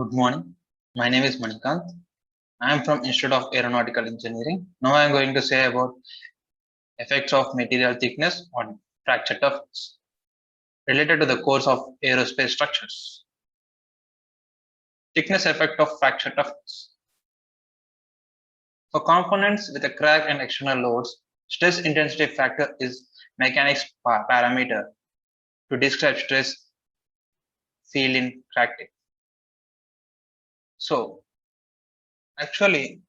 Good morning. My name is Manikant. I am from Institute of Aeronautical Engineering. Now I am going to say about effects of material thickness on fracture toughness related to the course of aerospace structures. Thickness effect of fracture toughness. For components with a crack and external loads, stress intensity factor is mechanics parameter to describe stress field in cracking. So actually,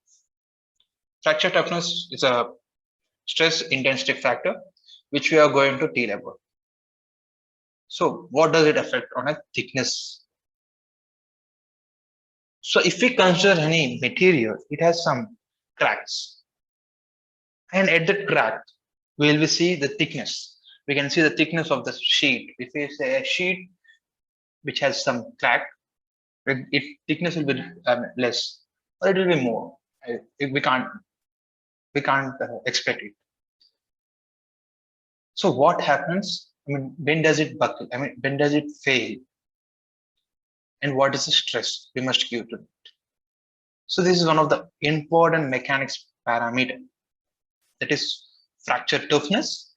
fracture toughness is a stress intensity factor which we are going to deal about. So what does it affect on a thickness? So if we consider any material, it has some cracks, and at the crack we will see the thickness. We can see the thickness of the sheet. If we say a sheet which has some crack, it thickness will be less or it will be more. We can't expect it. So what happens? I mean, when does it buckle? I mean, when does it fail? And what is the stress we must give to it? So this is one of the important mechanics parameter, that is fracture toughness,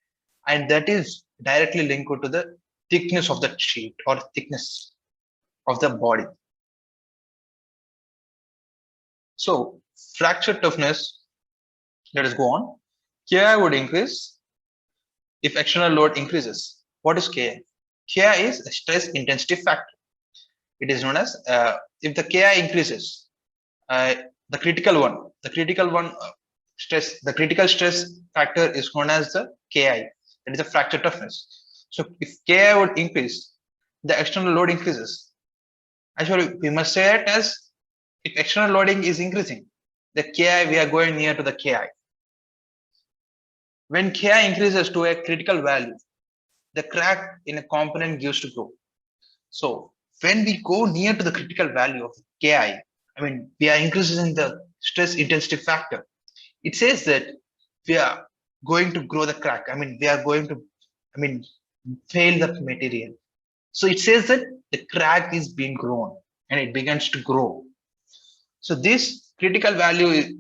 and that is directly linked to the thickness of the sheet or thickness of the body. So fracture toughness, let us go on. Ki would increase if external load increases. What is Ki? Ki is a stress intensity factor. It is known as if the Ki increases, the critical stress factor is known as the Ki, that is the fracture toughness. So if Ki would increase, the external load increases. Actually, we must say it as if external loading is increasing, the Ki, we are going near to the Ki. When Ki increases to a critical value, the crack in a component gives to grow. So when we go near to the critical value of Ki, I mean, we are increasing the stress intensity factor. It says that we are going to grow the crack. I mean, we are going to, fail the material. So it says that the crack is being grown and it begins to grow. So this critical value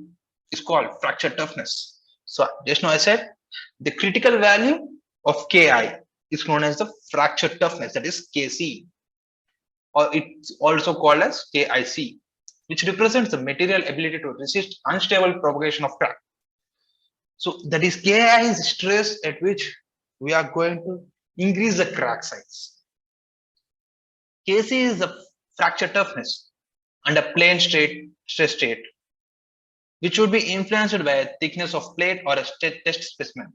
is called fracture toughness. So just now I said the critical value of Ki is known as the fracture toughness, that is Kc, or it's also called as KIC, which represents the material ability to resist unstable propagation of crack. So that is Ki is stress at which we are going to increase the crack size. Kc is the fracture toughness under plane stress state, which would be influenced by a thickness of plate or a test specimen.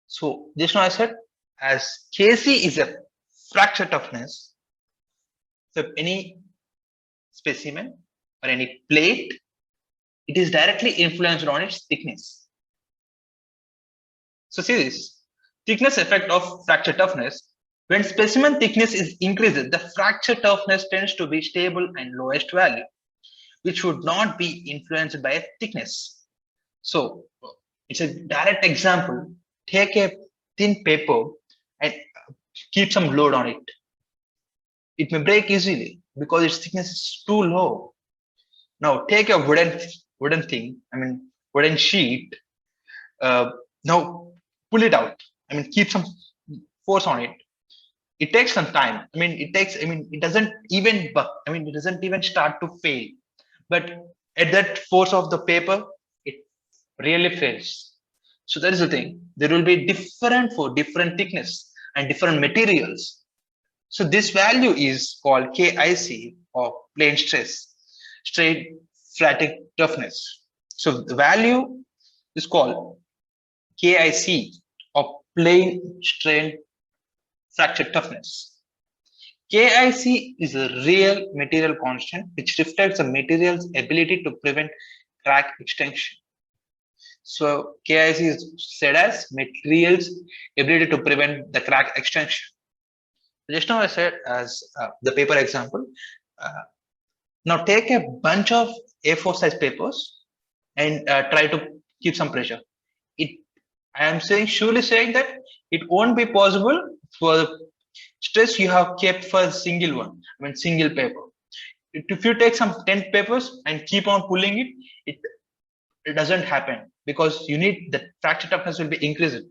So just now I said as Kc is a fracture toughness, so any specimen or any plate, it is directly influenced on its thickness. So see this thickness effect of fracture toughness. When specimen thickness is increased, the fracture toughness tends to be stable and lowest value, which would not be influenced by a thickness. So it's a direct example. Take a thin paper and keep some load on it. It may break easily because its thickness is too low. Now take a wooden thing, wooden sheet. Now pull it out. Keep some force on it. It takes some time. It doesn't even buck. It doesn't even start to fail. But at that force of the paper, it really fails. So that is the thing. There will be different for different thickness and different materials. So this value is called KIC, or plane stress, straight static toughness. So the value is called KIC, or plane strain fracture toughness. KIC is a real material constant which reflects the material's ability to prevent crack extension. So KIC is said as material's ability to prevent the crack extension. Just now I said as the paper example. Now take a bunch of A4 size papers and try to keep some pressure. I am surely saying that it won't be possible for the stress you have kept for a single one, single paper. If you take some 10 papers and keep on pulling it doesn't happen, because you need the fracture toughness will be increased,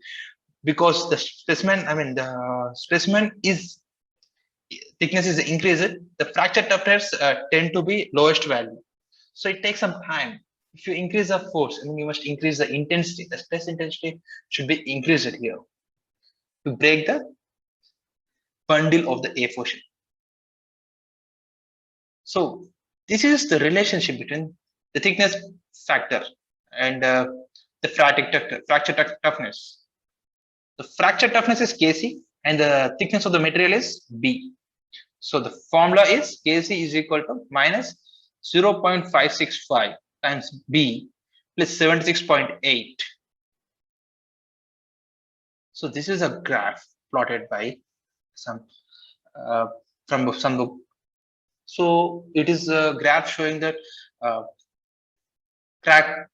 because the specimen, I mean the specimen is thickness is increased, the fracture toughness tend to be lowest value. So it takes some time. If you increase the force, I mean you must increase the intensity. The stress intensity should be increased here to break the bundle of the A portion. So this is the relationship between the thickness factor and the fracture toughness. The fracture toughness is Kc and the thickness of the material is B. So the formula is Kc is equal to minus 0.565 times B plus 76.8. So this is a graph plotted by some from some book. So it is a graph showing that crack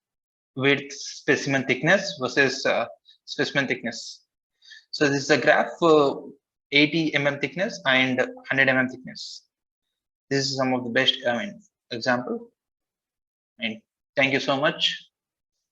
width specimen thickness versus specimen thickness. So this is a graph for 80 mm thickness and 100 mm thickness. This is some of the best example. And thank you so much.